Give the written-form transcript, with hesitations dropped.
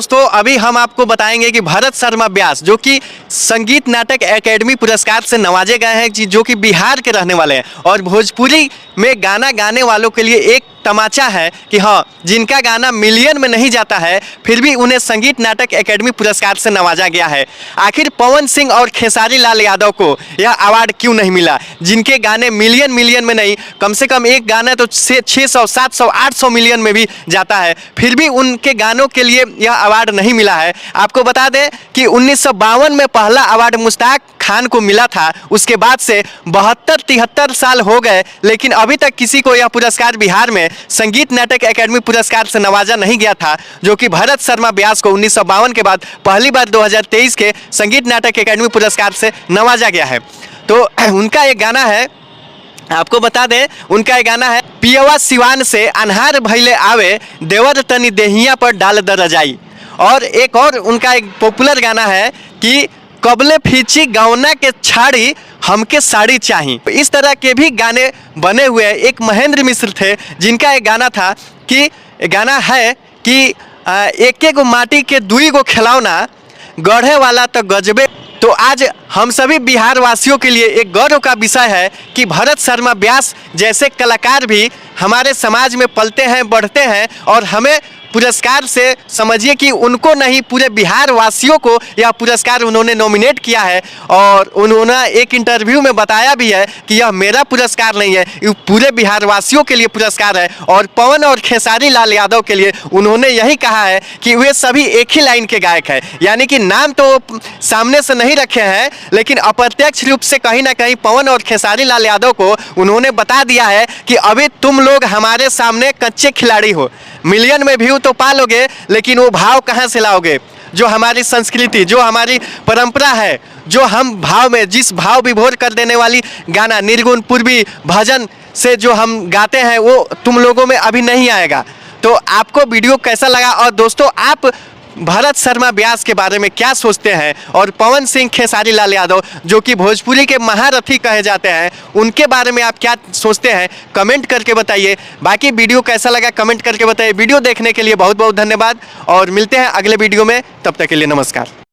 दोस्तों अभी हम आपको बताएंगे कि भरत शर्मा व्यास जो कि संगीत नाटक एकेडमी पुरस्कार से नवाजे गए हैं, जो कि बिहार के रहने वाले हैं और भोजपुरी में गाना गाने वालों के लिए एक तमाचा है कि हाँ, जिनका गाना मिलियन में नहीं जाता है फिर भी उन्हें संगीत नाटक एकेडमी पुरस्कार से नवाजा गया है। आखिर पवन सिंह और खेसारी लाल यादव को यह अवार्ड क्यों नहीं मिला, जिनके गाने मिलियन में नहीं, कम से कम एक गाना तो 600, 700, 800 मिलियन में भी जाता है, फिर भी उनके गानों के लिए यह अवार्ड नहीं मिला है। आपको बता दें कि 1952 में पहला अवार्ड मुश्ताक खान को मिला था। उसके बाद से 72-73 साल हो गए, लेकिन अभी तक किसी को यह पुरस्कार बिहार में संगीत नाटक एकेडमी पुरस्कार से नवाजा नहीं गया था, जो कि भरत शर्मा व्यास को 1952 के बाद पहली बार 2023 के संगीत नाटक एकेडमी पुरस्कार से नवाजा गया है। तो उनका एक गाना है, आपको बता दें, उनका एक गाना है पियवा सिवान से अनहार भैले आवे देवर तनी देहिया पर डाल द रजाई। और एक और उनका एक पॉपुलर गाना है कि कबले फीची गौना के छाड़ी हमके साड़ी चाही। इस तरह के भी गाने बने हुए हैं। एक महेंद्र मिश्र थे जिनका एक गाना था कि गाना है कि एक एक माटी के दुई गो खिलौना गढ़े वाला तो गजबे। तो आज हम सभी बिहार वासियों के लिए एक गौरव का विषय है कि भरत शर्मा व्यास जैसे कलाकार भी हमारे समाज में पलते हैं, बढ़ते हैं और हमें पुरस्कार से समझिए कि उनको नहीं, पूरे बिहार वासियों को यह पुरस्कार उन्होंने नॉमिनेट किया है। और उन्होंने एक इंटरव्यू में बताया भी है कि यह मेरा पुरस्कार नहीं है, ये पूरे बिहार वासियों के लिए पुरस्कार है। और पवन और खेसारी लाल यादव के लिए उन्होंने यही कहा है कि वे सभी एक ही लाइन के गायक हैं, यानी कि नाम तो सामने से नहीं रखे हैं, लेकिन अप्रत्यक्ष रूप से कहीं ना कहीं पवन और खेसारी लाल यादव को उन्होंने बता दिया है कि अभी तुम लोग हमारे सामने कच्चे खिलाड़ी हो, मिलियन में व्यू तो पा लोगे, लेकिन वो भाव कहाँ से लाओगे? जो हमारी संस्कृति, जो हमारी परंपरा है, जो हम भाव में, जिस भाव विभोर कर देने वाली गाना निर्गुण पूर्वी भजन से जो हम गाते हैं, वो तुम लोगों में अभी नहीं आएगा। तो आपको वीडियो कैसा लगा? और दोस्तों आप भरत शर्मा व्यास के बारे में क्या सोचते हैं? और पवन सिंह, खेसारी लाल यादव जो कि भोजपुरी के महारथी कहे जाते हैं, उनके बारे में आप क्या सोचते हैं? कमेंट करके बताइए। बाकी वीडियो कैसा लगा कमेंट करके बताइए। वीडियो देखने के लिए बहुत बहुत धन्यवाद और मिलते हैं अगले वीडियो में, तब तक के लिए नमस्कार।